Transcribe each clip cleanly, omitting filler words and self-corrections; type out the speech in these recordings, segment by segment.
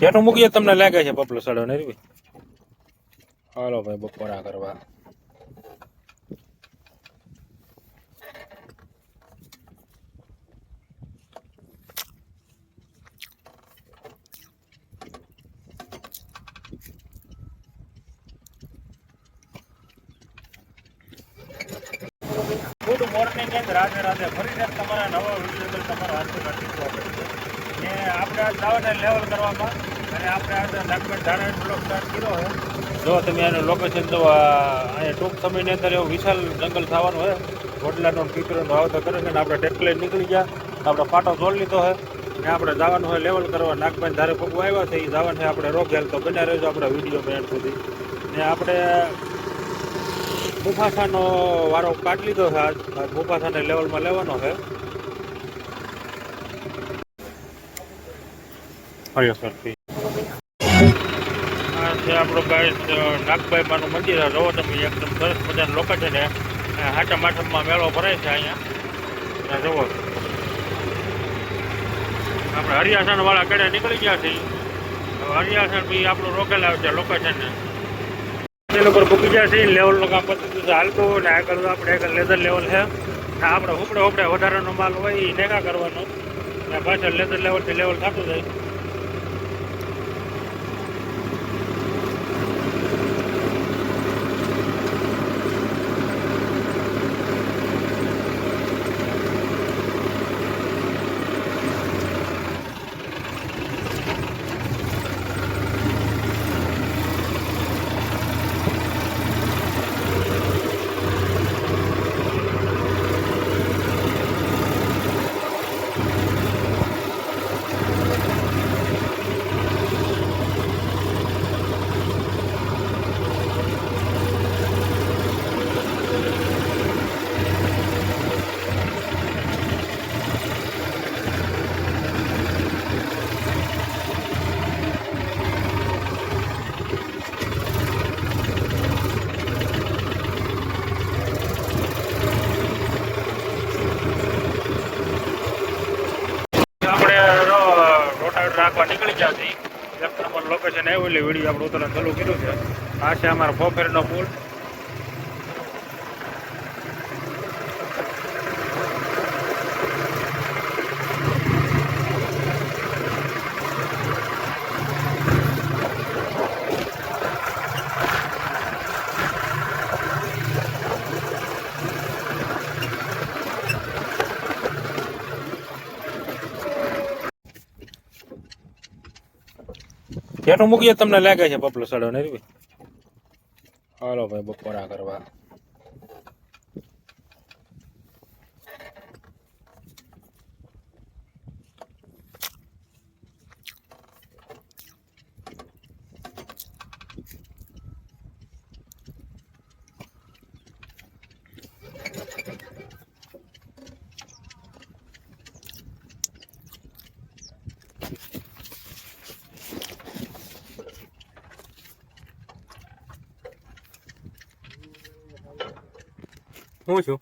જેટલું મૂકીએ તમને લાગે છે પપલો સડો ને ભાઈ. હાલો ભાઈ બપોરા કરવા. Good morning and Radhe Radhe. ફરી તમારા નવા વિડીયો તમારો હાથથી રાખી ને આપણે આ દાવાને લેવલ કરવામાં અને આપણે આ નાગપેટ ધારણ બ્લોક સ્ટાર્ટ કર્યો છે. જો તમે એનું લોકેશન તો અહીંયા ટૂંક સમયની અંદર એવું વિશાળ જંગલ થવાનું હોય. વડલાનો પીપળોનો વાવતો કરે છે ને આપણે ટેક્ટર લઈને નીકળી ગયા. આપણે પાટો જોડ લીધો છે ને આપણે જવાનું હોય લેવલ કરવા. નાગપેટ ધારે પગવા આવ્યા છે એ જવાનું છે આપણે રોકેલ. તો બન્યા રહેજો આપણા વિડીયો એન્ડ સુધી. ને આપણે મુફાસાનો વારો કાઢી લીધો છે. આજ મુફાસાને લેવલમાં લેવાનો છે. હરિયો સર આ છે આપણું ગાય નાગભાઈ માનું મંદિર. રહો તમે એકદમ સરસ મજાનું લોકેશન છે. હાટમ આઠમમાં મેળો ભરાય છે અહીંયા. જુઓ આપણે હરિયાસણ વાળા કડે નીકળી ગયા છીએ. હરિયાસણ બી આપણું રોકેલ આવે છે લોકેશન એ લોકો મૂકી ગયા છે. લેવલનું કામ પતી ગયું છે હાલતું ને આગળ આપણે આગળ લેધર લેવલ છે. આપણે ઉપડે વધારાનો માલ હોય એ નેગા કરવાનો ને પાછળ લેધર લેવલથી લેવલ થતું જાય. રાખવા નીકળી ગયા છે. એક નંબર લોકેશન આવ્યું એટલે વિડીયો આપણે ઉતરવાનું ચાલુ કર્યું છે. આ છે અમારો પોફેરનો પુલ. જેટલું મૂકીએ તમને લાગે છે પપલો સડો ને ભાઈ. હાલો ભાઈ બપોરા કરવા. હું છું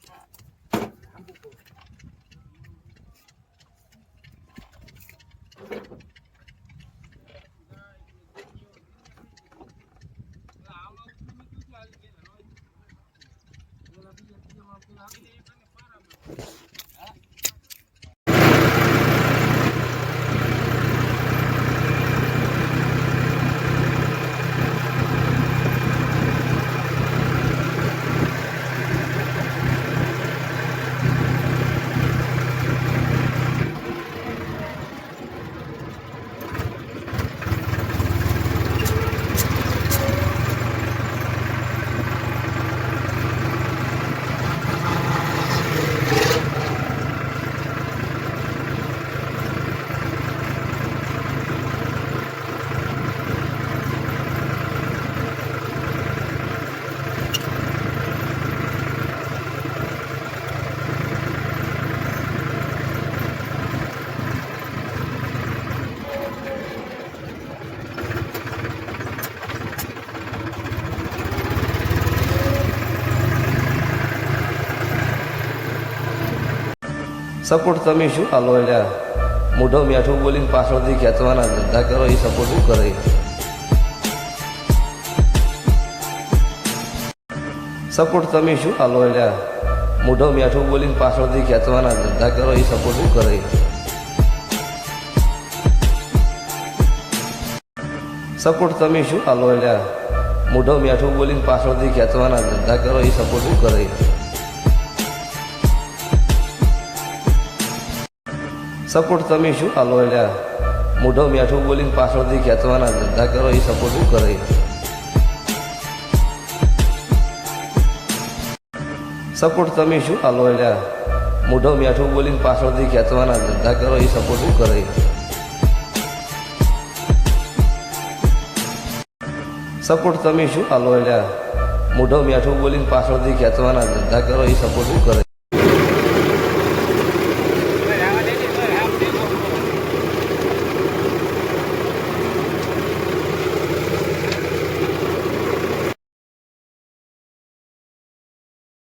સપોર્ટ તમે શું હાલો એટલે મોઢો મીઠું બોલીને પાછળથી ખેંચવાના ધંધા કરો એ સપોર્ટ શું કરે? સપોર્ટ તમે શું હાલો એટલે મોઢો મીઠું બોલીને પાછળથી ખેંચવાના ધંધા કરો એ સપોર્ટ શું કરે? સપોર્ટ તમે શું હાલો એટલે મોઢો મીઠું બોલીને પાછળથી ખેંચવાના ધંધા કરો એ સપોર્ટ શું કરે? સપોર્ટ તમે શું હાલો એટલે મોઢો મીઠું બોલીને પાછળથી ખેંચવાના ધંધા કરો એ સપોર્ટ શું કરે? સપોર્ટ તમે શું હાલો એટલે મોઢો મીઠું બોલીને પાછળથી ખેંચવાના ધંધા કરો એ સપોર્ટ શું કરે? સપોર્ટ તમે શું હાલો એટલે મોઢો મીઠું બોલીને પાછળથી ખેંચવાના ધંધા કરો એ સપોર્ટ શું કરે?